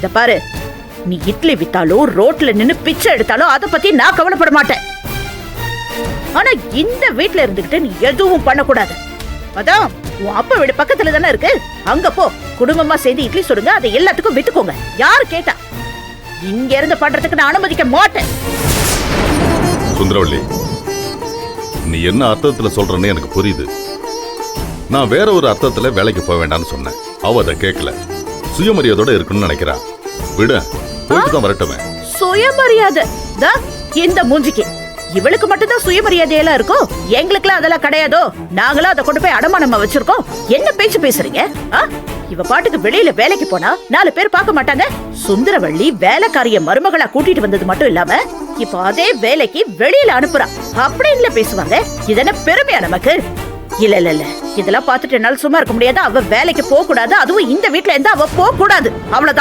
இத பாரு, நீ இட்லி வித்தாலும் ரோட்ல நின்னு பிச்சை எடுத்தாலும் அத பத்தி நான் கவலைப்பட மாட்டேன். ஆனா இந்த வீட்ல இருந்துகிட்டு நீ எதுவும் பண்ணக்கூடாது. அதான் உன் அப்பா வீடு பக்கத்துல தானே இருக்கு, அங்க போ. குடும்பமா சேர்ந்து இட்லி சுடுங்க, அதை எல்லாத்துக்கும் வித்துக்கோங்க. யாரு கேட்டா? இங்க இருந்து பண்றதுக்கு நான் அனுமதிக்க மாட்டேன். சுந்தரவள்ளி, நீ என்ன அர்த்தத்துல சொல்றன்னு எனக்கு புரியுது. நான் வேற ஒரு அர்த்தத்துல வேலைக்கு போக வேண்டாம்னு சொன்னேன். அவ அதை கேட்கல. சுயமரியாதையோட இருக்கணும்னு நினைக்கிறா. விட போயிட்டு தான் வரட்டுமே. சுயமரியாதை இந்த மூஞ்சிக்கு இவளுக்கு மட்டும்தான் சுயமரியாதையெல்லாம் இருக்கும், எங்களுக்குலாம் அதெல்லாம் கிடையாதோ? நாங்களும் அதை கொண்டு போய் அடமானமா வச்சிருக்கோம். என்ன பேச்சு பேசுறீங்க? இவ பாட்டுக்கு வெளியில வேலைக்கு போனா 4 பேர் பார்க்க மாட்டாங்க. சுந்தரவள்ளி வேலைக்காரிய மருமகளா கூட்டிட்டு வந்தது மட்டும் இல்லாம இப்ப அதே வேலைக்கு வெளியில அனுப்புறா அப்படின்னு பேசுவாங்க. இதென்ன பெருமையா நமக்கு? இல்ல இல்ல இல்ல, இதெல்லாம் பார்த்துட்டு என்னால சும்மா இருக்க முடியாது. அவ வேலைக்கு போக கூடாது, அதுவும் இந்த வீட்டுல இருந்து அவ போக கூடாது. அவ்வளவுதான்.